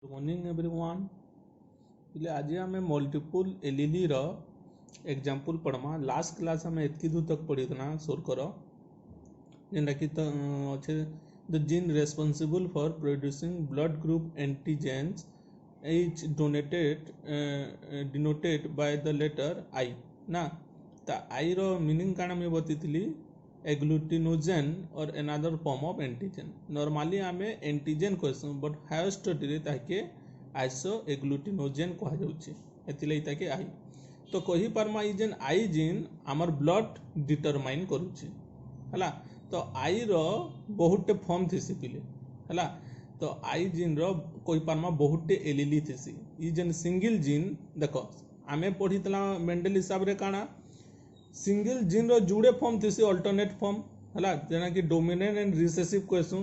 Good morning everyone. बोले आज आम मल्टीपल एलीली रो एग्जांपल पढ़मा। लास्ट क्लास आम एतकी दूर तक पढ़ीना सोर कर जेनटा कि अच्छे the gene responsible for producing blood group antigens is denoted by the letter I ना। ता आई रो मीनिंग काना मैं बतैली एग्लूटिनोजेन और another form of antigen. Normally आम एंटीजेन कहूँ बट हायर स्टडी ताके आइसो एग्लूटिनोजेन कह जाऊँगी आई। तो कही पार्मा ई जेन आई जीन आमर ब्लड डिटरमाइन करुच्ची है। तो आई रो बहुटे फॉर्म थी पिले है। तो आई जीन रो कही पार्मा बहुटे एलीली थी। ई जेन सिंगल जीन देख आमे पढ़ी मेंडल हिसाब रे काना सिंगल जीन रो जुड़े फॉर्म थी अल्टरनेट फॉर्म है जेना कि डोमिनेंट एंड रिसेसिव कहूँ।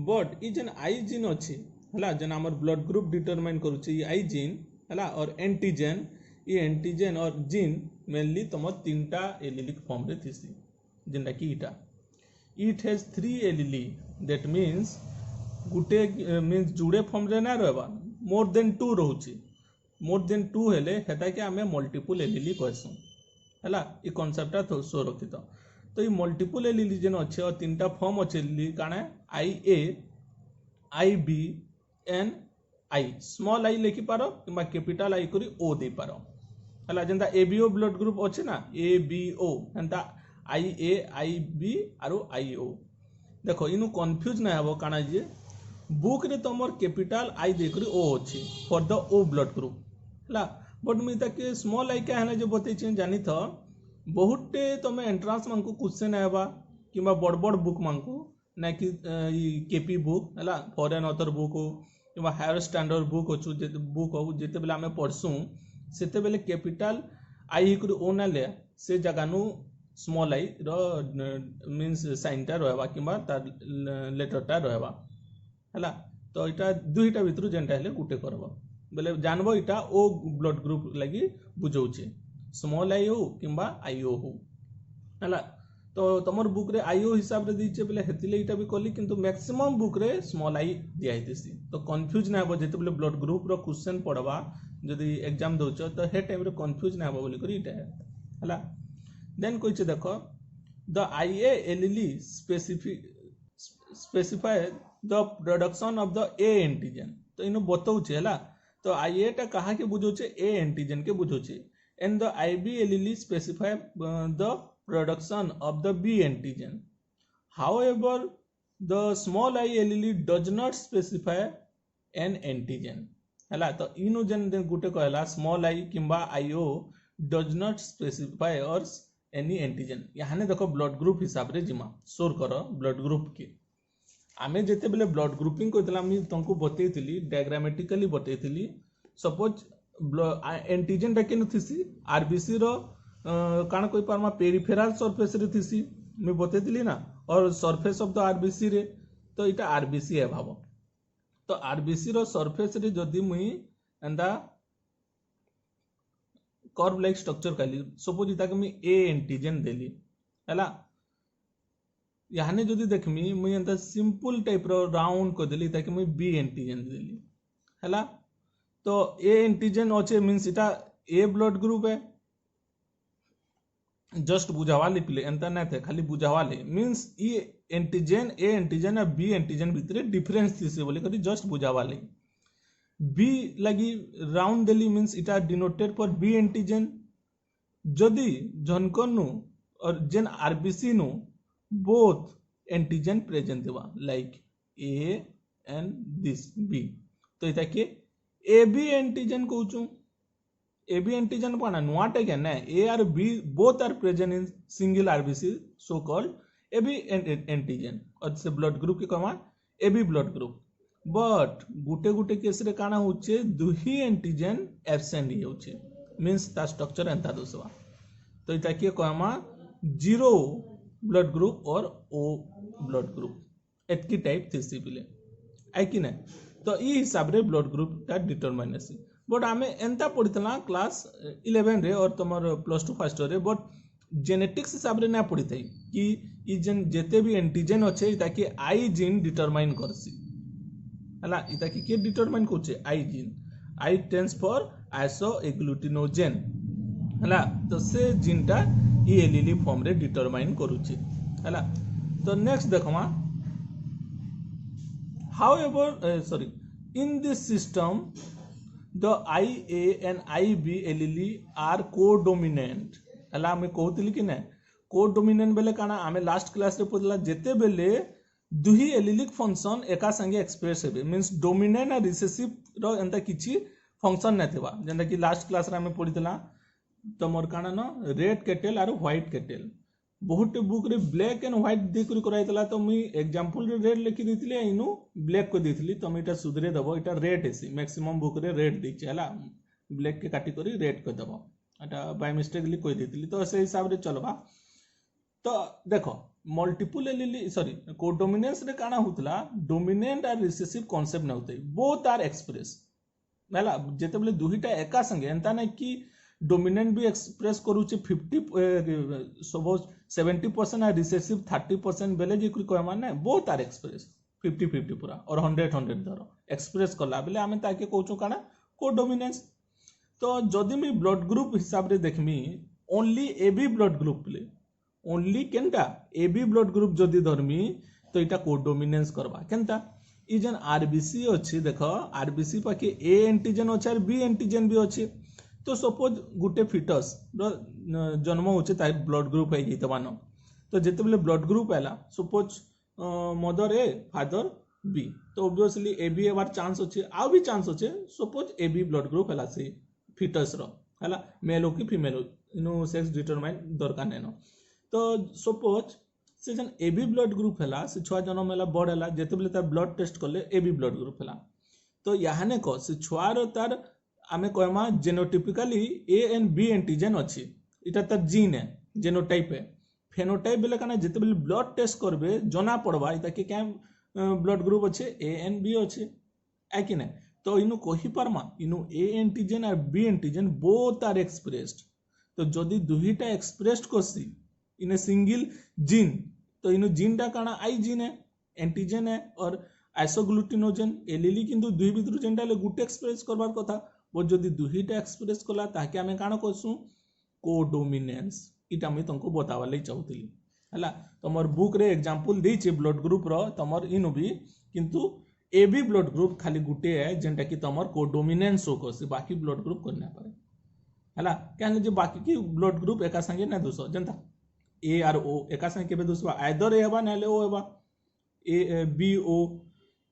बट ई जेन आई जीन अच्छी है जेन आमर ब्लड ग्रुप डिटरमाइन करुच्ची आई जीन है और एंटीजेन ये एंटीजेन और जीन मेनली तुम तीनटा एलीलिक फॉर्म रे थी जेनटा कि इटा it has 3 एलीली that means Gute means जुड़े फॉर्म रे ना रहबा मोर देन 2 रोचे। मोर देन 2 हेले हेता के आमे मल्टीपल एलीली कहसुँ है। ये कॉन्सेप्टटा तो सो रखी तो ये मल्टीपल एलीली जेन अच्छे और तीनटा फॉर्म अच्छे काना I A I B and I small I लिखि पार कि कैपिटल आई करी ओ दे पार है। जेनता A B O blood group अच्छे ना ए B O एंता I A I B आरो आई ओ। देखो इनु कन्फ्यूज ना हो काना जे बुक रे तुम कैपिटल आई दे करी ओ अच्छी for the O blood group है। बट मुझे ताके स्मॉल आई क्या है जो बतई जानी था बहुटे तुम एंट्रांस मान को क्वेश्चन आवा कि बड़ बड़ बुक मान को ना कि केपी बुक है फॉरेन ऑथर बुक हो कि हायर स्टैंडर्ड बुक अच्छु बुक हो जिते बेले आम पढ़सुँ सेते बेले कैपिटल आई करी ओ ना ले से जगह स्मॉल आई रो मीन्स साइनटा रहबा कि लेटरटा रहबा है। तो यहाँ दुईटा भितर जेनटा हेले गुटे करब बोले जानब इटा ओ ब्लड ग्रुप लगी बुझाऊे स्मॉल आई हो कि आई ओ हो है। तो तुम बुक रे आई ओ हिसाब रे दीचे बोले हेतिले इटा भी कली किंतु मैक्सिमम बुक रे स्मॉल आई दिखाई। तो कन्फ्यूज ना हो जिते बोले ब्लड ग्रुप रो क्वेश्चन पढ़वा जदि एग्जाम दौच तो हे टाइम रे कन्फ्यूज ना हो बोली करी इटा है। देन कहिचे देखो the I A allele specify the production of the A antigen. तो इनु बताऊचे है। तो आई ए टा कहा के बुझौचे ए एंटीजन के बुझौचे and the I B allele specify the production of the B antigen. However, the small I allele does not specify an antigen. है तो इनु जन गुटे कहला स्मॉल आई किंबा IO does not specify or any antigen। यहाँ देखो blood group हिसाब रे जिमा सोर कर ब्लड ग्रुप के आमे जेते बेले ब्लड ग्रुपिंग कोइतला मी तुमको बतैतिली डायग्रामेटिकली बतैतिली सपोज एंटीजन टा केनु थिसी आरबीसी रो काण कोई पारमा पेरिफेराल सरफेस रे थिसी मैं बतैतिली ना और सरफेस ऑफ द आरबीसी रे। तो इटा आरबीसी है भाव। तो आरबीसी रो सरफेस रे जदि मुई एंदा कर्व लाइक स्ट्रक्चर काली सपोज इता के मैं ए एंटीजन देली हैला याने जदि देखमी मुई एंदा सिंपल टाइप रो राउंड को देली ताकि मुई बी एंटीजन देली हैला। तो ए एंटीजन अच्छे मीन्स इटा ए ब्लड ग्रुप है जस्ट बुझावाली पिले एंता ना थे खाली बुझावाली मीन्स ई एंटीजन ए एंटीजन और बी एंटीजन भितर डिफरेंस थी से बोली करी जस्ट बुझावाली बी लगी राउंड देली मीन्स इटा डिनोटेड फॉर बी एंटीजन जदि झनकनु और जेन आरबीसी नु बोथ एंटीजन प्रेजेंट देवा like A and this B. तो इता के ए बी एंटीजन कहूँ ए बी एंटीजन पाना नुआटे क्या ना A or B both are present in single RBC so called A B antigen और से ब्लड ग्रुप के कमा A B blood group. But गुटे गुटे केस रे काना होचे दुही एंटीजन एब्सेंट ही होचे मींस ता स्ट्रक्चर एंता दोसवा। तो इता के कमा जीरो ब्लड ग्रुप और ओ ब्लड ग्रुप एतकी टाइप थी पिले आई कि ना। तो ई हिसाब रे ब्लड ग्रुप का डिटरमाइनेशन बट आमे एंता पढ़ीला क्लास 11 रे और तुमर +2 फर्स्ट रे बट जेनेटिक्स हिसाब रे ना पढ़ी थई कि ई जेन जेते भी एंटीजन अच्छे ताकि आई जीन डिटरमाइन करसी हला इता की के डिटरमाइन कोचे I gene I stands for isoagglutinogen हला तो से जीनटा ई एलीली फॉर्म रे डिटरमाइन करूची हला तो next देखमा however sorry in this system the IA and IB allele are codominant हला हमें कहतली कि ना कोडोमिनेंट बेले काना आमे लास्ट क्लास रे पढला जेते बेले दुही एलिलिक फंक्शन एका संगे एक्सप्रेस हेबे मींस डोमिनेंट और रिसेसिव रो एंता किछि फंक्शन नै थिबा जेंता कि लास्ट क्लास रे हमें पढितला तमर काना न रेड केटल और व्हाइट केटल बहुत बुक रे ब्लैक एंड व्हाइट देखुरी कराइतला तो मी एग्जांपल रे रेड लिखि दितली इनु ब्लैक को दितली तो इटा सुधरे दबो इटा रेड हेसी मैक्सिमम बुक रे रेड दिछि हला ब्लैक के काटी करी रेड को दबो एटा बाय मिस्टेकली कोइ दितली तो से हिसाब रे चलबा तो देखो मल्टीपल एलिली सॉरी कोडोमिनेंस रे काना होतला डोमिनेंट और रिसेसिव कांसेप्ट न होतै बोथ आर एक्सप्रेस हला जेते बेले दुहीटा एका संगे एंता नै कि डोमिनेंट भी एक्सप्रेस करूचे 50 सपोज 70% और रिसेसिव 30% बेले जे कुछ कहमा नै बोथ आर एक्सप्रेस 50-50 पूरा और 100-100 धरो एक्सप्रेस कला बेले आमे ताके कहूछु काना कोडोमिनेंस तो जदि मी ब्लड ग्रुप हिसाब रे देखमी only AB blood group play only केनटा एबी ब्लड ग्रुप जदि धरमी तो इटा कोडोमिनेंस करबा केनता ई जन आरबीसी अछि देखो आरबीसी पाके ए एंटीजन अछि और बी एंटीजन भी अछि तो सपोज गुटे फिटस जन्म होचे ताई ब्लड ग्रुप है जैतबानो तो जेते बेले ब्लड ग्रुप आला suppose mother A father B तो ऑब्वियसली ए बी हेबार चांस अछि आ भी चांस अछि suppose A B blood group हला से फिटस रो हला मेल हो कि फीमेल हो इनो सेक्स डिटरमाइन दरकार नेनो तो सपोज से जन ए बी ब्लड ग्रुप हला से छुआ जन्म हला बड़ हला जेते बेले तार ब्लड टेस्ट करले ए बी ब्लड ग्रुप हला तो याहाने को से छुआर तार आमे कहमा जेनोटिपिकली ए एंड बी एंटीजन अछि इटा तार जीन है जेनोटाइप है फेनोटाइप बेले काना जेते बेले ब्लड टेस्ट करबे जना पड़बा इता के क्या ब्लड ग्रुप अछि ए एंड बी अछि है कि नै तो इनु कहि परमा इनु ए एंटीजन और B antigen both are expressed तो जदि दुहीटा एक्सप्रेस्ड कोसी इन ए सिंगल जीन तो इनु जीन टा काना आई जीन है एंटीजन है और आइसोग्लुटिनोजेन एलिली किंतु दुही भितर जेनटा ले गुटे एक्सप्रेस करबार कथा वो जदि दुहीटा एक्सप्रेस कला ताके हमें काना कहसु कोडोमिनेंस इटा मैं तुमको बतावा ले चाहूतली हला तमर बुक रे एग्जांपल देछि ब्लड ग्रुप रो तमर इनु भी किंतु ए बी ब्लड ग्रुप खाली गुटे है जेनटा कि तमर कोडोमिनेंस हो कोसी बाकी ब्लड ग्रुप करना पारे हला कहले जे बाकी की ब्लड ग्रुप एका संगे ना दोसो जनता ए आर ओ एका संगे केबे दोसबा आइदर ए हेबा नाले ओ हेबा ए बी ओ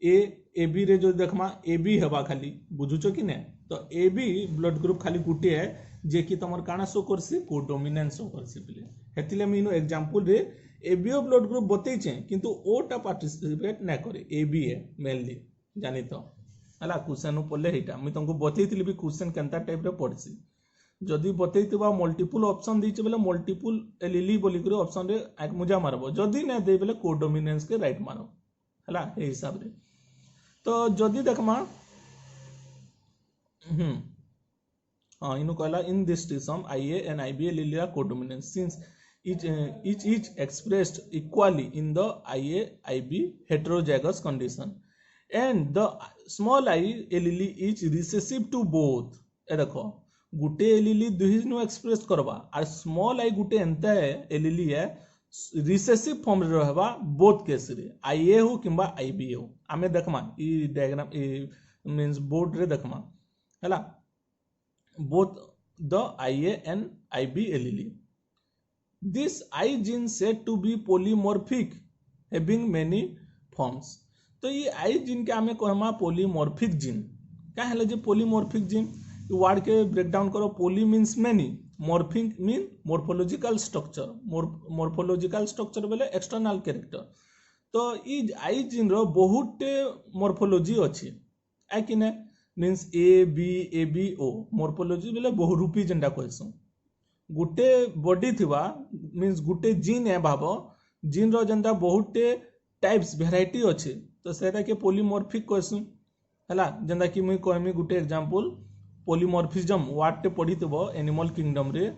ए बी रे जो देखमा ए बी हेबा खाली बुझुचो कि ने तो ए बी ब्लड ग्रुप खाली गुटे है जे कि तमर काना शो करसी कोडोमिनेंस शो करसी बिले हेतिले मीनो एग्जांपल रे A B O blood group बतै छै किंतु ओ टा पार्टिसिपेट ना करे ए बी है मेनली जानि तो हला क्वेश्चन पले हेटा मैं तुमको बतैतिली भी क्वेश्चन केनता टाइप रे पड़सी जदि बतैतिबा मल्टीपल ऑप्शन दैछ बेले मल्टीपल एलिली बोली करे ऑप्शन रे एक मुजा मारबो जदि ना दे बेले कोडोमिनेंस के राइट मारो हला ए हिसाब रे तो जदि देखमा हाँ इनु कहला in this system IA and IB allele are codominant since each expressed equally in the IA-IB heterozygous condition and the small I allele is recessive to both ए देखो गुटे एलिली दुही नु एक्सप्रेस करबा और स्मॉल आई गुटे एंता है एलिली है रिसेसिव फॉर्म रे रहबा both case रे IA हो किंबा IB हो आमे देखमा ई डायग्राम ई मींस बोर्ड रे देखमा हला both the IA and IB allele. This I gene said to be polymorphic, having many forms. तो ये I gene के हमें कहमा polymorphic gene. क्या है लजे polymorphic gene? ये वर्ड के ब्रेक डाउन करो poly means many, morphic mean morphological structure. Morphological structure बोले external character. तो ये I gene रो बहुत morphology अच्छी. है कि नहीं? Means A B O morphology बेले बहुरूपी जेंडा कहसु गुटे बॉडी थिबा मीन्स गुटे जीन है भाबो जीन रो जेंडा बहुते टाइप्स वैरायटी अछि तो सेटा के पॉलीमॉर्फिक कहसु हला जेंडा कि मैं कहमी गुटे एग्जांपल पॉलीमॉर्फिज्म वर्ड टे पढितबो एनिमल किंगडम रे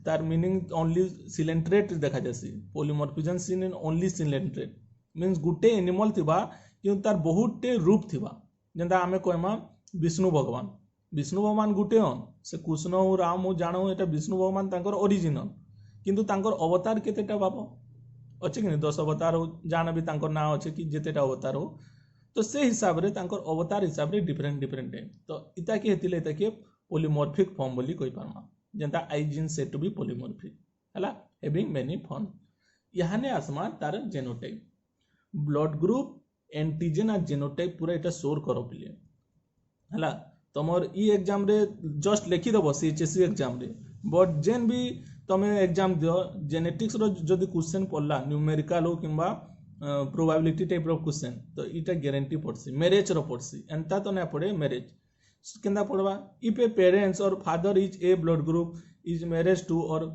तार मीनिंग ओनली सिलेंट्रेट देखा जासी polymorphism seen in only coelenterate means Gute animal थिबा कि तार बहुते रूप थिबा जेंता आमे कहमा विष्णु भगवान गुटे हन से कृष्ण हो राम हो जान हो एटा विष्णु भगवान तांकर ओरिजिनल किंतु तांकर अवतार केतेटा बाबा अच्छे कि 10 अवतार हो जान भी तांकर ना अच्छे कि जेतेटा अवतार हो तो से हिसाब रे तांकर अवतार हिसाब रे डिफरेंट डिफरेंट है तो इता के हेतिले इता के पॉलीमॉर्फिक फॉर्म बोली कहि पारमा जेंता I gene set to be polymorphic हला हैविंग मेनी फॉर्म याने आसमा तार जेनोटाइप ब्लड ग्रुप एंटीजन आ जेनोटाइप पूरा इटा सोर करो पिले हला तमर ई एग्जाम रे जस्ट लिखि दबो सीएचएससी एग्जाम रे बट जेन भी तमे एग्जाम दियो जेनेटिक्स रो जदी क्वेश्चन पड़ला न्यूमेरिकल हो किंबा प्रोबेबिलिटी टाइप रो क्वेश्चन तो इटा गारंटी पड़सी मैरिज रो पड़सी एंता तो ना पड़े मैरिज केंदा पड़वा if a parents or father is A blood group is marriage to or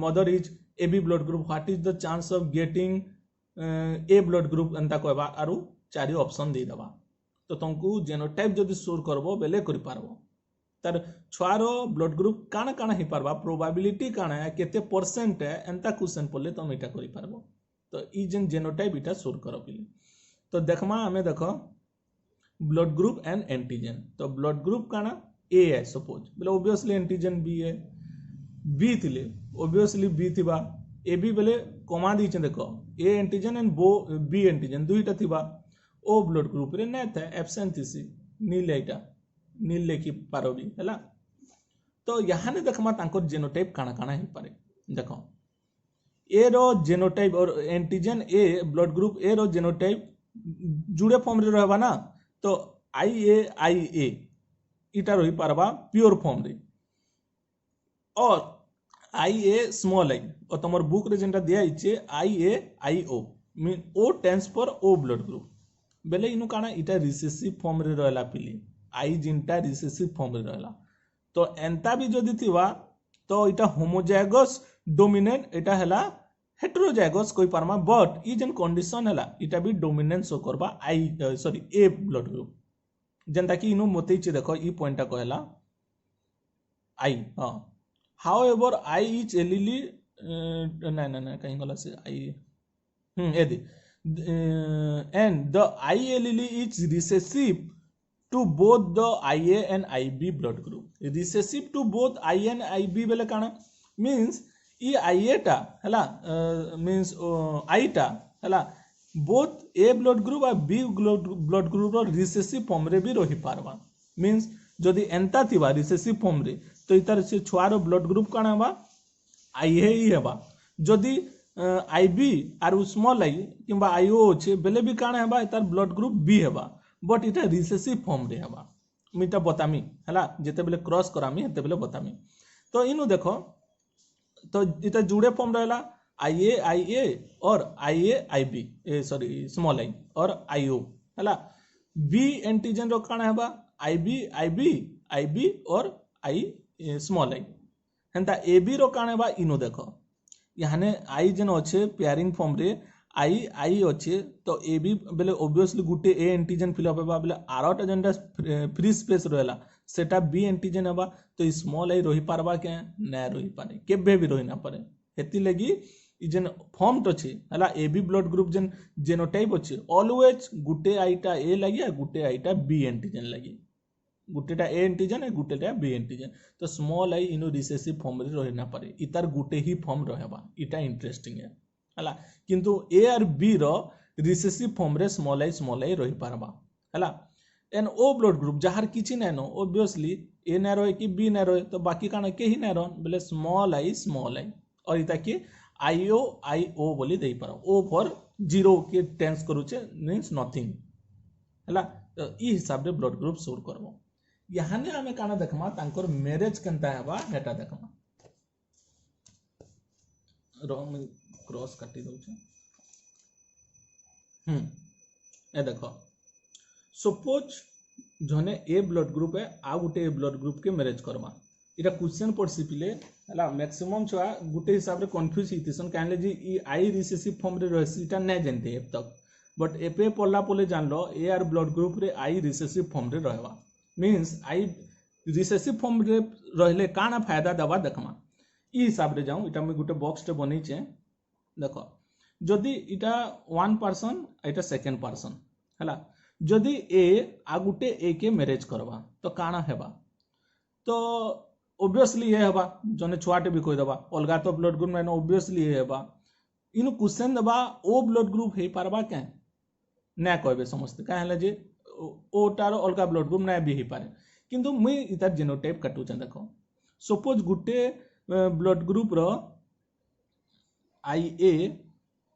mother is A B blood group what is the chance of getting A blood group एंता कहबा आरु चारि option दे दबा तो तुमको जेनोटाइप जदि सोर करबो बेले करि पारबो तार छुआर ब्लड ग्रुप काना काना ही पारबा प्रोबेबिलिटी काना है केते परसेंट है एंता क्वेश्चन पड़ले तुम इटा करि पारबो तो ई जेन जेनोटाइप इटा सोर करो पिले तो देखमा हमें देखो ब्लड ग्रुप एंड एंटीजन तो ब्लड ग्रुप काना ए है सपोज बोले ऑब्वियसली एंटीजन बी है बी थिले ऑब्वियसली बी थिबा ए बी बोले कमा दीचे देखो A antigen and B antigen दुईटा थिबा ओ ब्लड ग्रुप रे नै था एब्सेंट थी नील एटा नील लेखि पारबी हैला तो यहाँ ने देखमा तांकर जेनोटाइप काना काना ही पारे देखो ए रो जेनोटाइप और antigen A blood group A रो जेनोटाइप जुड़े फॉर्म रे रहबा ना तो आई ए इटा रही पारबा प्योर फॉर्म रे और आई ए स्मॉल आई और तमर बुक रे जेंटा दिया इचे I O mean O stands for O blood group बेले इनु काना इटा रिसेसिव फॉर्म रे रहला पिली आई जिनटा रिसेसिव फॉर्म रे रहला तो एंता भी जदि थिवा तो इटा होमोजाइगस डोमिनेंट इटा हला हेटेरोजाइगस कोई पारमा बट ई जेन कंडीशन हला इटा भी डोमिनेंट शो करबा I sorry A blood group जेंता कि इनु मोते छि देखो ई पॉइंट टा कहला आई हां हाउएवर आई इज एलिली ना कहीं गला से आई एदी and the I allele is recessive to both the IA and IB blood group. Recessive to both IA and IB बेले काना means ई IA टा हला means I टा हला both A blood group और B blood group रो recessive form रे भी रही पारबा means जदि एंता थिबा recessive form रे तो इतार से छुआरो blood group काना बा IA ही हेबा जदि आईबी आर स्मॉल आई किंबा आईओ अच्छे बेले भी काना हेबा तार ब्लड ग्रुप बी हेबा बट इटा रिसेसिव फॉर्म रे हेबा मिटा बतामी हला जेते बेले क्रॉस करामी हेते बेले बतामी तो इनु देखो तो इटा जुड़े फॉर्म रहला आईए और आईबी सॉरी स्मॉल आई और आईओ हला बी एंटीजन रो काना हेबा आईबी और आई स्मॉल आई हेंता एबी रो काना हेबा इनु देखो याने आई जेन अच्छे पेयरिंग फॉर्म रे आई अच्छे तो ए भी बेले obviously Gute A antigen fill up हेबा बेले आरोटा जेनटा फ्री स्पेस रहला सेटा बी एंटीजन हेबा तो स्मॉल आई रही पारबा के ना रही पारे केबे भी रही ना पारे हेति लगी ई जेन फॉर्म तो छे हला A B blood group gene genotype अच्छे ऑलवेज गुटे आईटा ए लगी आ गुटे आईटा बी एंटीजन लगी गुटेटा ए एंटीजन है गुटेटा बी एंटीजन तो small I Eno recessive form रे रही ना पारे इतार गुटे ही फॉर्म रहबा इटा इंटरेस्टिंग है हला किंतु ए और बी रो रिसेसिव फॉर्म रे स्मॉल आई रही पारबा हला एन ओ ब्लड ग्रुप जहार किछि नै नो ऑब्वियसली ए ना रहे कि बी ना रहे तो बाकी काना के ही ना रहन बोले स्मॉल आई और इता के आईओ बोली देई पारो ओ फॉर जीरो के टेंस करूचे मींस नथिंग हला तो ई हिसाब रे ब्लड ग्रुप सोर करबो यहाँ ने हमें काना देखमा तांकर मैरिज केनता हेबा हेटा देखमा रॉन्ग क्रॉस काटी दउ छ ए देखो सपोज जने ए ब्लड ग्रुप है आ गुटे ए ब्लड ग्रुप के मैरिज करबा इटा क्वेश्चन पड़सी पिले हला मैक्सिमम छुआ गुटे हिसाब रे कंफ्यूज हितिसन काहे जे ई आई रिसेसिव फॉर्म रे रहसी इटा नै जानते अब तक बट एपे पल्ला पले जानलो ए आर ब्लड ग्रुप रे आई रिसेसिव फॉर्म रे रहबा मीन्स आई रिसेसिव फॉर्म रे रहले काना फायदा दबा देखमा ई हिसाब रे जाऊं इटा में गुटे बॉक्स टे बनै छे देखो जदि इटा वन पर्सन इटा सेकंड पर्सन हला जदि ए आ गुटे ए के मैरेज करवा तो काना हेबा तो ऑब्वियसली ये हेबा जने छुआटे भी कहि देबा अलगा तो ब्लड ग्रुप नै ऑब्वियसली ये हेबा इनु क्वेश्चन देबा ओ ब्लड ग्रुप हे पारबा के ना कहबे समस्त का हला जे ओटार अलगा ब्लड ग्रुप ना भी हे पारे किंतु मुई इतार जीनोटाइप काटू छ देखो सपोज गुटे ब्लड ग्रुप रो IA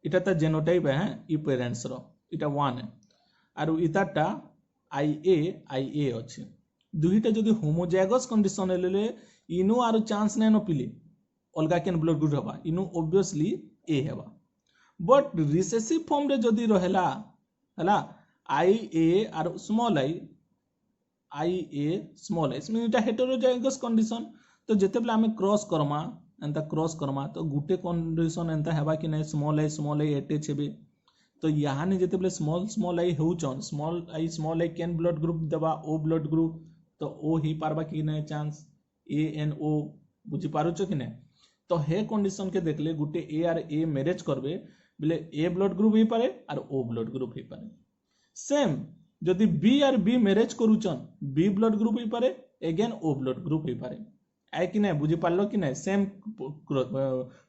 इटा ता जीनोटाइप है ई पेरेंट्स रो इटा 1 है आरो इताटा IA अछि दुहीटा जदि होमोजाइगस कंडीशन लेले इनु आरो चांस नै न पिले अलगा केन ब्लड ग्रुप हबा इनु ऑब्वियसली ए हेबा बट रिसेसिव फॉर्म रे जदि रहेला हला IA आरो स्मॉल IA स्मॉल इसमें इटा हेटेरोजाइगस कंडीशन तो जेते बेला हमें क्रॉस करमा तो गुटे कंडीशन एंता हेबा कि नै स्मॉल आई अटैच हेबे तो यहाँ ने जेते बेले स्मॉल आई होउचन small I can blood group देबा ओ ब्लड ग्रुप तो ओ ही पारबा कि नै चांस ANO बुझी पारुछ कि नै तो हे कंडीशन के देखले गुटे ए आर ए मैरिज करबे बेले ए ब्लड ग्रुप ही पारे और ओ ब्लड ग्रुप ही पारे सेम जदि बी आर बी मैरिज करूचन बी ब्लड ग्रुप ही पारे अगेन ओ ब्लड ग्रुप ही पारे आए कि नहीं बुझी पारलो कि नहीं सेम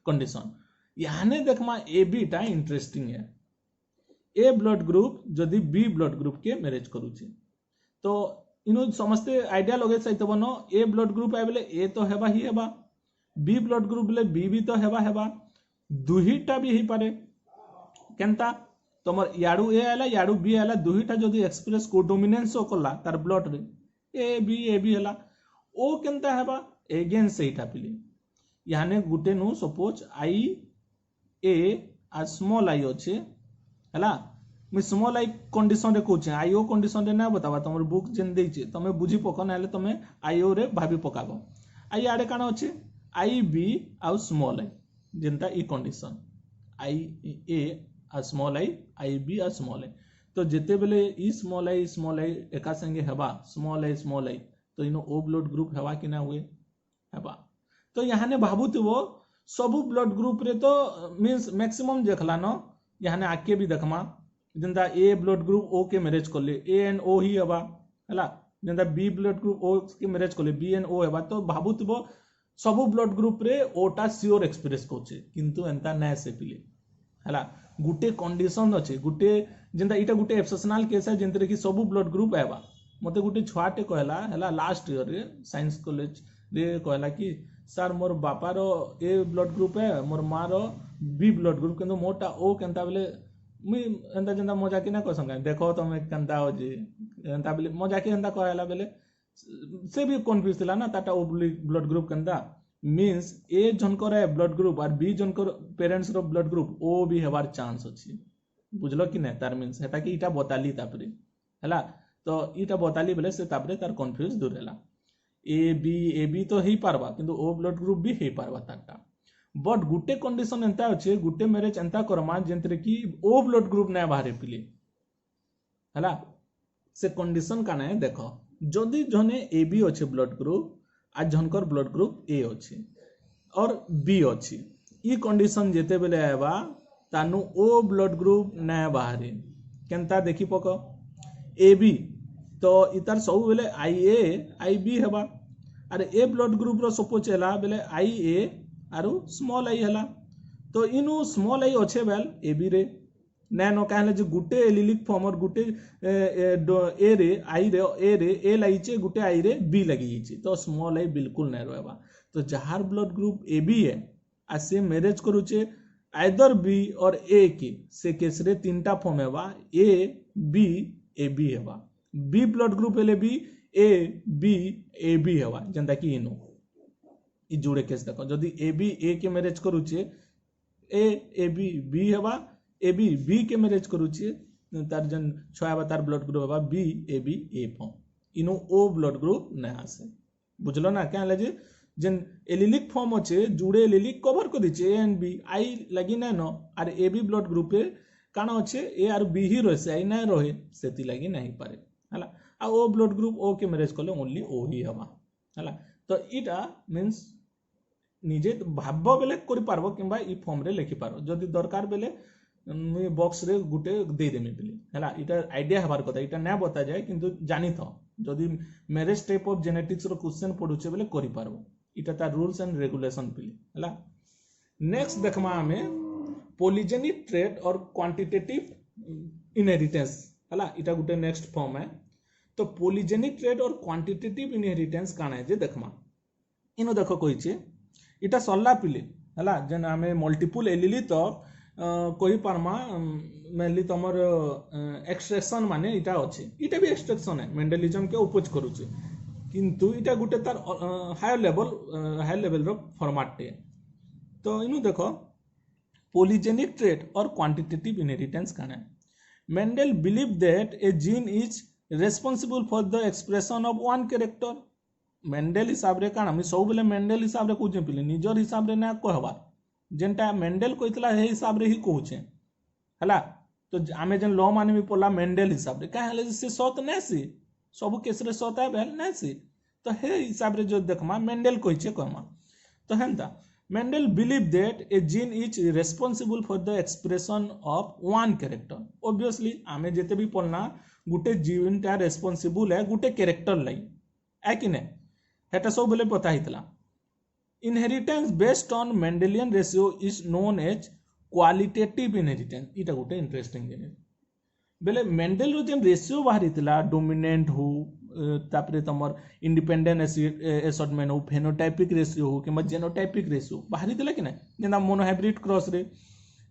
कंडीशन यहाँ ने देखमा ए बी टा इंटरेस्टिंग है ए ब्लड ग्रुप जदि बी ब्लड ग्रुप के मैरिज करूची तो इनु समस्ते आइडिया लगे सहित बनो ए ब्लड ग्रुप है बेले ए तो हेबा ही हेबा बी ब्लड ग्रुप बेले बी भी तो हेबा दुहीटा भी ही पारे केनता तमर याडू ए आला याडू बी आला दुहीटा जदि एक्सप्रेस कोडोमिनेंस कला तार ब्लड रे ए बी हला ओ केनता हेबा अगेन सेटा पिले याने गुटे नु सपोज आई ए आ स्मॉल आई अच्छे हला मैं स्मॉल आई कंडीशन रे कहूँ आईओ कंडीशन रे ना बतावा तुम बुक जेन देइछे तमे बुझी पको ना तमे आईओ रे भाभी पकाबो आई आडे काना अच्छे आई बी आ स्मॉल आई जेनता ई कंडीशन आई ए आ स्मॉल आई बी आ स्मॉल आई तो जेते बेले ई स्मॉल आई एका संगे हेबा स्मॉल आई तो इनो ओ ब्लड ग्रुप हेबा कि ना हुए हेबा तो यहाँ ने भाबुथिबो सबु ब्लड ग्रुप रे तो मींस मैक्सिमम देखला न यहाँ ने आके भी देखमा जेंदा ए ब्लड ग्रुप ओ के मैरिज करले ANO ही हेबा हला जेंदा बी ब्लड ग्रुप ओ के मैरिज करले BNO हेबा तो भाबुथिबो सबु ब्लड ग्रुप रे ओटा श्योर एक्सप्रेस कोचे किंतु एंता नै से पिले हला गुटे कंडीशन अच्छे गुटे जेंदा इटा गुटे एक्सेप्शनल केस है जेंतरे कि सबु ब्लड ग्रुप हेबा मते गुटे छुआटे कहला हला लास्ट ईयर रे साइंस कॉलेज रे कहला कि सर मोर बापार ए ब्लड ग्रुप है मोर माँ रो बी ब्लड ग्रुप किंतु मोटा ओ केनता बेले मुई एंता जेंता मजाकी ना कह संगा देखो तुम केनता हो जे एंता बेले मजाकी एंता कहला बेले से भी कंफ्यूज थिला ना ताटा ओ ब्लड ग्रुप केनता मींस ए जनकर है ब्लड ग्रुप और बी जनकर पेरेंट्स रो ब्लड ग्रुप ओ भी हेबार चांस अछि बुझलो कि नै तार मींस हेता कि इटा बताली तापरे हला तो इटा बताली बेले से तापरे तार कंफ्यूज दूर हैला ए बी तो ही पारबा किंतु ओ ब्लड ग्रुप भी ही पारबा ताटा बट गुटे कंडीशन एंता अच्छे गुटे मैरिज एंता करमा जेंतरे कि ओ ब्लड ग्रुप ना बाहर पिले हला से कंडीशन काना है देखो जदि जने ए बी अच्छे ब्लड ग्रुप आ जनकर ब्लड ग्रुप ए अच्छे और बी अच्छे ई कंडीशन जेते बेले आबा तानु ओ ब्लड ग्रुप ना बाहर केनता देखि पको ए बी तो इतार सब बेले आई बी हेबा अरे ए ब्लड ग्रुप रो सपोज हैला बेले IA आरो स्मॉल आई हैला तो इनु स्मॉल आई अच्छे बेल ए बी रे ना नो कहले जे गुटे एलिलिक फॉर्म और गुटे ए रे आई रे ए लागिचे गुटे आई रे बी लगी जाइए तो स्मॉल आई बिल्कुल नहीं रहबा तो जहार ब्लड ग्रुप ए बी है आ से मैरिज करूचे आइदर बी और ए के से केस रे तीनटा फॉर्म हेबा ए बी ए बी हेबा बी ब्लड ग्रुप हेले भी ए बी हेबा जेंता कि इनो ई जोड़े केस देखो जदि ए के मैरिज करूचे ए बी हेबा ए बी के मैरिज करूचे तार जन छुआबा तार ब्लड ग्रुप हेबा बी ए फॉर्म इनो ओ ब्लड ग्रुप ना आसे बुझलो ना क्या जे जेन एलिलिक फॉर्म अच्छे जुड़े एलिलिक कवर कर दीचे ए एंड बी आई लगी ना नो आर ए बी ब्लड ग्रुप काना अच्छे ए आर बी ही रहे आई ना रहे से लगी नहीं पारे हला आ ओ ब्लड ग्रुप ओ के मैरिज कले ओनली ओ ही हवा हला तो इटा मींस निजे भाव बेले करि पारबो किंबा ई फॉर्म रे लिखि पारो जदि दरकार बेले मुझे बॉक्स रे गुटे दे देमी बोली हैला इटा आइडिया हबार कथा इटा ना बता जाए किंतु जानी था जदि मैरिज टाइप ऑफ जेनेटिक्स रो क्वेश्चन पढुचे बोले करि पारबो इटा ता रूल्स एंड रेगुलेशन बोली हैला नेक्स्ट देखमा हमें पॉलीजेनिक ट्रेट और क्वांटिटेटिव इनहेरिटेंस हैला इटा गुटे नेक्स्ट फॉर्म है तो पॉलीजेनिक ट्रेट और क्वांटिटेटिव इनहेरिटेंस काना है जे देखमा इनो देखो कहिचे इटा सल्ला पिले हैला जेन हमें मल्टीपल एलीली तो कहि पारमा मेनली तमर एक्सट्रैक्शन माने इटा अछि इटा भी एक्सट्रैक्शन है मेंडलिज्म के ओपोज करूचे किंतु इटा गुटे तार हाई लेवल रो फॉर्मेट टे तो इनु देखो पॉलीजेनिक ट्रेट और क्वांटिटेटिव इनहेरिटेंस काना है Mendel believe that a gene is responsible for the expression of one character Mendel हिसाब रे काना मी सब बेले मेंडल हिसाब रे कहूचे पिले निजर हिसाब रे ना कहबा जेनटा मेंडल कहितला हे हिसाब रे ही कहूचे हला तो आमे जेन लॉ माने भी पड़ला मेंडल हिसाब रे का हले से सत नेसी सब केस रे सत है बेल नेसी तो हे हिसाब रे जो देखमा मेंडल कहिचे कहमा तो हेंता Mendel believe that a gene is responsible for the expression of one character obviously आमे जेते भी पढ़ना गुटे जीन टा रेस्पोंसिबल है गुटे कैरेक्टर लाई है कि नहीं हेटा सब बोले पता हितला inheritance based on Mendelian ratio is known as qualitative inheritance इटा गोटे इंटरेस्टिंग जिनिस बेले मेंडेल रो जेन रेशियो बाहरितला डोमिनेंट हो तापरे तमर इंडिपेंडेंट एसॉर्टमेंट हो फेनोटाइपिक रेशियो हो कि जेनोटाइपिक रेशियो बाहरितला कि ना जेना मोनोहाइब्रिड क्रॉस रे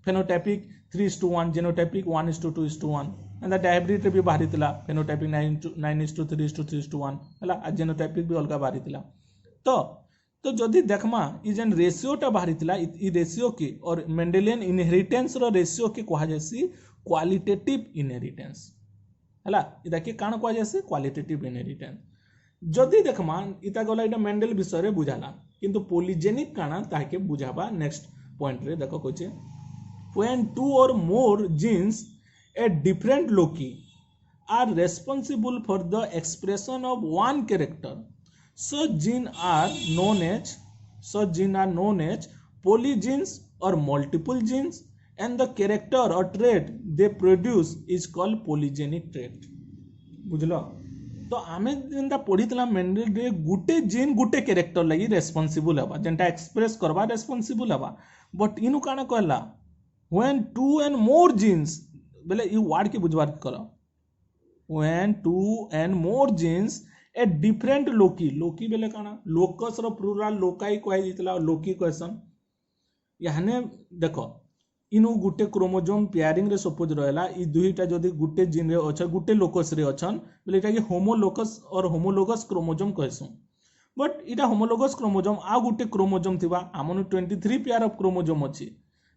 फेनोटाइपिक 3:1 जेनोटाइपिक 1:2:1 एंड डायहाइब्रिड रे भी बाहरितला फेनोटाइपिक 9:3:3:1 हला आ जेनोटाइपिक भी अलगा बाहरितला तो जदि देखमा ई जेन रेशियोटा बाहरितला ई रेशियो के और मेंडेलियन इनहेरिटेंस रो रेशियो के कहा जासी क्वालिटेटिव इनहेरिटेंस हला इदा के कान कहा जासी क्वालिटेटिव इनहेरिटेंस जदि देखमा इता गला इटा मेंडेल विषय रे बुझाला किंतु पॉलीजेनिक काना ताके बुझाबा नेक्स्ट पॉइंट रे देखो कोचे when two or more genes at different loci are responsible for the expression of one character such genes are known as polygenes or multiple genes and the character or trait they produce is called polygenic trait बुझलो तो आमे जेंता पढ़ितला Mendel रे गुटे gene गुटे character लागि responsible हबा जेंता express करबा responsible हबा but इनु काना कहला when two and more genes बेले ई वर्ड के बुझबार करो when two and more genes at different loci बेले काना locus रो प्लूरल लोकाई कहै दितला लोकी क्वेश्चन याने देखो इनु गुटे क्रोमोसोम पेयरिंग रे सपोज रहला ई दुईटा जदी गुटे जीन रे अछ गुटे लोकस रे अछन बेले एटा के होमोलोकस और होमोलोगस क्रोमोसोम कहसु बट इटा होमोलोगस क्रोमोसोम आ गुटे क्रोमोसोम थिबा हमनु 23 पेयर ऑफ क्रोमोसोम अछि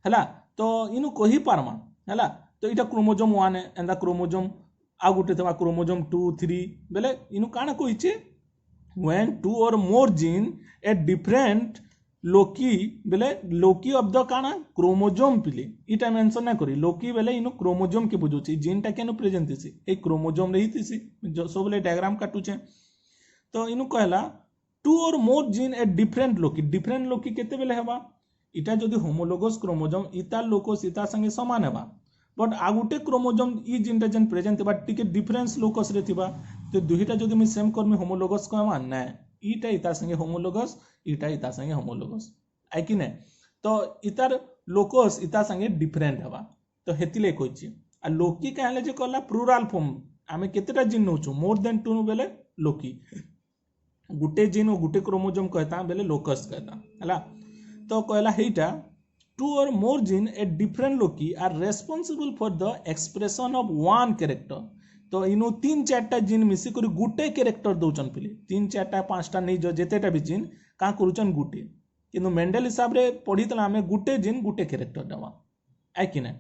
हला तो इनु कहि पारमा हला तो इटा क्रोमोसोम 1 एंड द क्रोमोसोम आ गुटे थमा क्रोमोसोम 2 3 बेले इनु काना कहिचे when two or more gene at different loci बेले लोकी ऑफ द काना क्रोमोसोम पिले इटा मेंशन ना करी लोकी बेले इनु क्रोमोसोम के बुझुची जीन टा केनु प्रेजेंट थिसी ए क्रोमोसोम रही थिसी जो सब ले डायग्राम काटुचे तो इनु कहला two or more gene at different loci केते बेले हेबा इटा जदि होमोलोगस क्रोमोसोम इता लोकस इता संगे समान हेबा but uh Gute chromosome E जीनटा gen present हेबा टिके डिफरेंस लोकस रे थिबा तो दुहिटा जदि मी सेम करमी होमोलोगस कहमा ना इटा इता संगे होमोलोगस इटा इता संगे होमोलोगस आइ कि नै तो इतार लोकस इता संगे डिफरेंट हेबा तो हेतिले कहछि आ लोकी कहले जे कहला प्लूरल फॉर्म आमे केतेटा जीन नउछु मोर देन 2 बेले लोकी गुटे जीन और गुटे क्रोमोसोम कहता बेले लोकस कहता हला तो कहला हेटा two or more gene at different loci are responsible for the expression of one character तो इनु 3-4टा जीन मिसी करी गुटे कैरेक्टर दउचन पिले 3-4टा 5टा नै जो जेतेटा भी जीन का करूचन गुटे किनु मेंडल हिसाब रे पढितला हमें गुटे जीन गुटे कैरेक्टर दवा आइ कि नै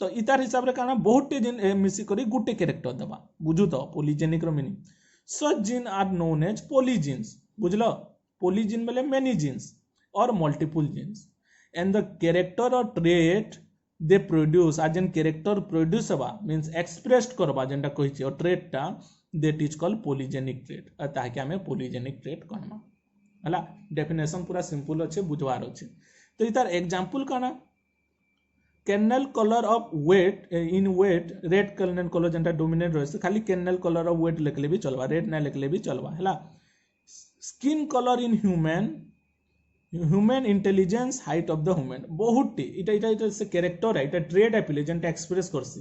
तो इतार हिसाब रे काना बहुते जीन मिसी करी गुटे कैरेक्टर दवा बुझु तो पॉलीजेनिक रो meaning such gene are known as polygenes बुझलो polygen बेले many genes or multiple genes and the character or trait they produce as in character produce haba means expressed करबा जेंटा कहिछि और trait टा that is called polygenic trait ताकि हमें polygenic trait कहमा हला definition पूरा सिंपल अच्छे बुझवार अच्छे तो इतार एग्जांपल काना kernel color of weight in weight red kernel color जेंटा dominant रहे खाली kernel color of weight लिखले भी चलवा red ना लिखले भी चलवा हैला skin color in human intelligence height of the human बहुत टी इटा से कैरेक्टर है इटा ट्रेड एपिले जेंटा एक्सप्रेस करसी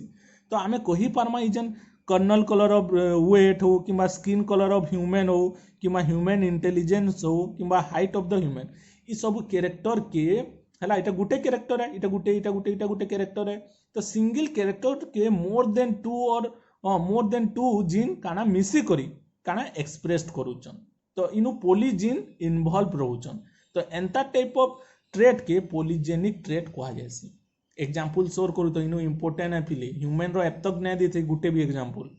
तो आमे कहि पारमा इ जेन कर्नल कलर ऑफ वेट हो कि स्किन कलर ऑफ ह्यूमन हो कि ह्यूमन इंटेलिजेंस हो कि हाइट ऑफ द ह्यूमन इ सब कैरेक्टर के हैला इटा गुटे कैरेक्टर है इटा गुटे कैरेक्टर है तो सिंगल कैरेक्टर के मोर देन टू जीन काना मिसी करी काना एक्सप्रेस करूचन तो इनु पॉलीजीन इन्वॉल्व रहउचन तो एंता टाइप ऑफ ट्रेट के पॉलीजेनिक ट्रेट कहा जायसी एग्जांपल सोर करू तो इनु इंपोर्टेंट है फिली ह्यूमन रो एब तक नै देथे गुटे भी एग्जांपल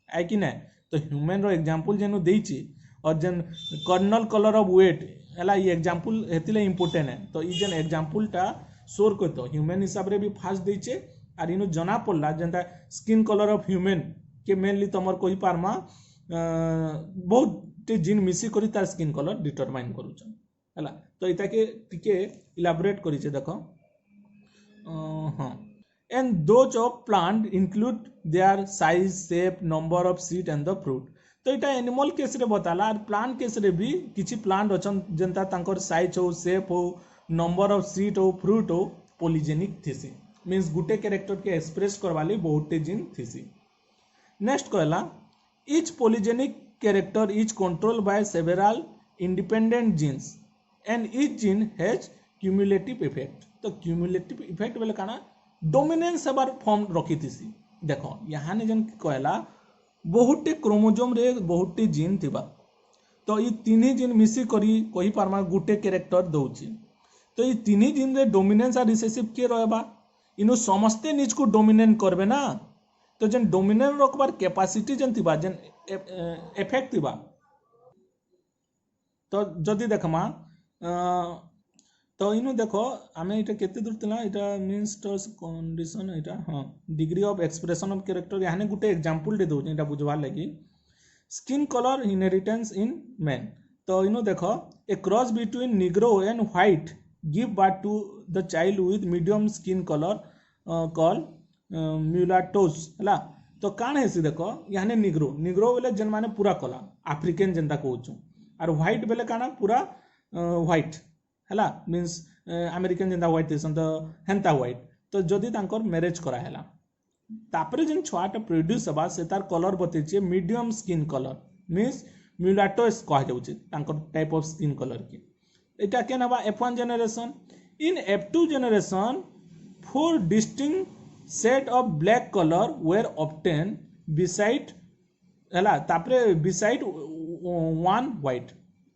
है कि नै तो ह्यूमन रो एग्जांपल जेनु देइची और जेन कर्नल कलर ऑफ वेट हला ये एग्जांपल हेतिले इंपोर्टेंट है तो ई जेन एग्जांपल टा सोर करतो ह्यूमन हिसाब रे भी फास्ट देइचे और इनु जना पड़ला जेंता स्किन कलर ऑफ ह्यूमन के मेनली तमर कहि पारमा बहुत जीन मिसी करी तार स्किन कलर डिटरमाइन करूछन हला तो इता के टिके इलाबोरेट करिचे देखो and those of plant include their size shape number of seed and the fruit तो इटा एनिमल केस रे बताला और प्लांट केस रे भी किछि प्लांट अछन जेंता तांकर साइज हो शेप हो नंबर ऑफ सीड हो फ्रूट हो पॉलीजेनिक थिसी मींस गुटे कैरेक्टर के एक्सप्रेस करवाली बहुते जीन थिसी नेक्स्ट कहला each polygenic character is controlled by several independent genes and each gene has cumulative effect तो क्यूमुलेटिव इफेक्ट बेले काना डोमिनेंस हबार फॉर्म रखी थीसी देखो यहाँ ने जन कहला बहुटे क्रोमोजोम रे बहुटे जीन थिबा तो ये तीन जीन मिसी करी कहि पारमा गुटे कैरेक्टर दउची तो ये तीन जीन रे डोमिनेंस आ रिसेसिव के रहबा इनु समस्ते निज को डोमिनेट करबे ना तो जन डोमिनेट रखबार कैपेसिटी जन थिबा जन इफेक्ट थिबा तो जदी देखमा तो इनु देखो आमे इटा केते दूर तला इटा मींस टर्स कंडीशन इटा हां degree of expression of character याने गुटे एग्जांपल दे दउ इटा बुझवा लगी skin colour inheritance in man तो इनु देखो a cross between Negro and white give birth to the child with medium skin colour call mulattoes हला तो कान हेसी देखो याने निग्रो बेले जन माने पूरा कला अफ्रीकन जनता कहउछु और व्हाइट बेले काना पूरा व्हाइट हला मींस अमेरिकन जेंदा व्हाइट देसन तो हेंता व्हाइट तो जदी तांकर मैरिज करा हैला तापरे जन छुआटा प्रोड्यूस हबा से तार कलर बतेचे medium skin colour means mulattoes कहा जाउचे तांकर टाइप ऑफ स्किन कलर के एटा केन हबा F1 generation in F2 generation 4 distinct set of black colour were obtain beside हला तापरे बिसाइड वन व्हाइट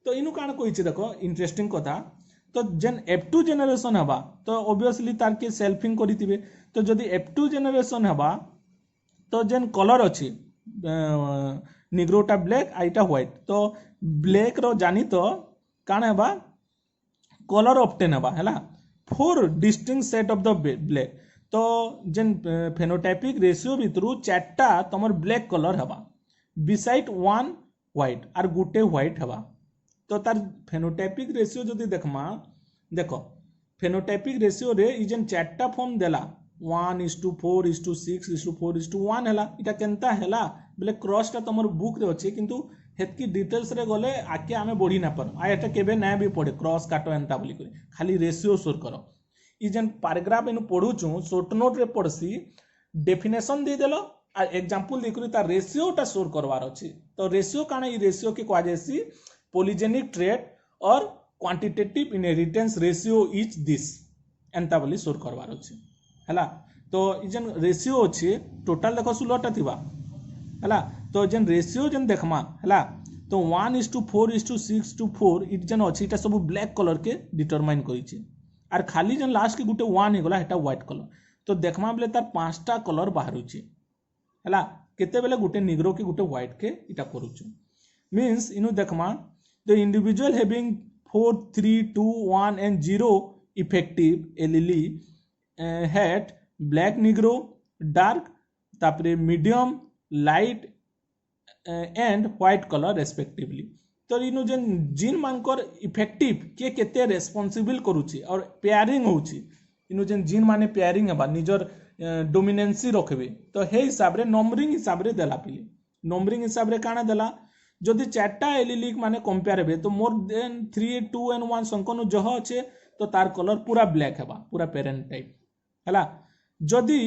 तो इनु कान कहिचे देखो इंटरेस्टिंग कथा तो जेन F2 जनरेशन हबा तो ऑब्वियसली तार के सेल्फिंग करितिबे तो जदी F2 जनरेशन हबा तो जेन कलर अछि निग्रोटा ब्लैक आइटा व्हाइट तो ब्लैक रो जानी तो कान हबा कलर ऑब्टेन हबा हैला 4 distinct set of the black तो जेन फेनोटाइपिक रेशियो भितरु चारटा तमर ब्लैक कलर हबा बिसाइड वन व्हाइट और गुटे व्हाइट हबा तो तार फेनोटाइपिक रेशियो जदी देखमा देखो फेनोटाइपिक रेशियो रे इ जेन चारटा फॉर्म देला 1:4:6:4:1 हैला इटा केनता हैला बोले क्रॉसटा तमर बुक रे अछि किंतु हेतकी डिटेल्स रे गले आके आमे बढ़ी ना पर आ एटा केबे ना भी पड़े क्रॉस काटो एंता बोली करे खाली रेशियो सोर करो इ जेन पैराग्राफ एनु पढुचु शॉर्ट नोट रे पढसी डेफिनेशन दे देलो आ एग्जांपल देखरि ता रेशियोटा सोर करवार अछि तो रेशियो काना इ रेशियो के कहा जायसी पॉलीजेनिक ट्रेट और quantitative inheritance ratio is this एंता बोली सोर करवार अछि हला तो इ जेन रेशियो अछि टोटल देखो 16टा थिबा हला तो जेन रेशियो जेन देखमा हला तो 1:4:6:4 इट जेन अछि इटा सब ब्लैक कलर के डिटरमाइन करि छी और खाली जेन लास्ट के गुटे 1 हेगला हेटा व्हाइट कलर तो देखमा बेले तार 5टा कलर बाहर छी हला केते बेले गुटे निग्रो के गुटे व्हाइट के इटा करूछु मींस इनु देखमा the individual having 4 3 2 1 and 0 effective allele had black negro dark तापरे medium light and white color respectively तो इनु जेन जीन मानकर इफेक्टिव के केते रेस्पोंसिबल करूची और पेयरिंग होची इनु जेन जीन माने पेयरिंग हेबा निजर डोमिनेंसी रखबे तो हे हिसाब रे नंबरिंग हिसाब रे देला पिले नंबरिंग हिसाब रे काना देला जदि चारटा एलिलिक माने कंपेयर हेबे तो मोर देन 3 2 एंड 1 संकनु जह अच्छे तो तार कलर पूरा ब्लैक हेबा पूरा पेरेंट टाइप हला जदि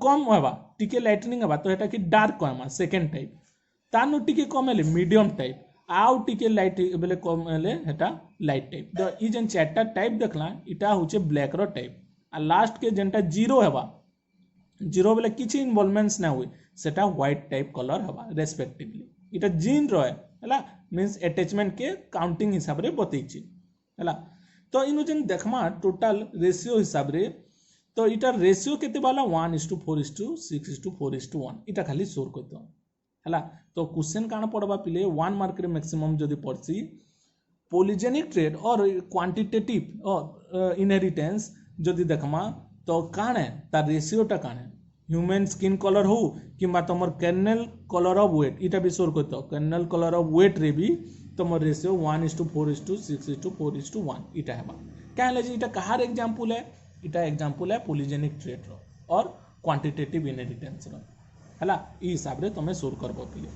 कम हेबा टिके लाइटनिंग हेबा तो एटा कि डार्क कहमा सेकंड टाइप तानु टिके कम हेले मीडियम टाइप आउ टिके लाइट बेले कम हेले हेटा लाइट टाइप तो ई जेन चारटा टाइप देखला इटा होचे ब्लैक रो टाइप आ लास्ट के जेनटा जीरो हेबा जीरो बेले किछि इन्वॉल्वमेंट्स ना हुए सेटा व्हाइट टाइप कलर हेबा रेस्पेक्टिवली इटा जीन रहे हला मींस अटैचमेंट के काउंटिंग हिसाब रे बतैछि हला तो इनु जेन देखमा टोटल रेशियो हिसाब रे तो इटा रेशियो केते वाला 1:4:6:4:1 इटा खाली शोर करतो हला तो क्वेश्चन काना पड़बा पिले 1 मार्क रे मैक्सिमम जदी पड़सी पॉलीजेनिक ट्रेट और क्वांटिटेटिव और इनहेरिटेंस जदी देखमा तो काने ता रेशियोटा काने ह्यूमन स्किन कलर हो किंबा तमर कर्नल कलर ऑफ वेट इटा भी शोर करतो कर्नल कलर ऑफ वेट रे भी तमर रेशियो 1:4:6:4:1 इटा हेबा काहे जे इटा कहार एग्जांपल है इटा एग्जांपल है पॉलीजेनिक ट्रेट रो और क्वांटिटेटिव इनहेरिटेंस रो हला ई हिसाब रे तमे शोर करबो पिले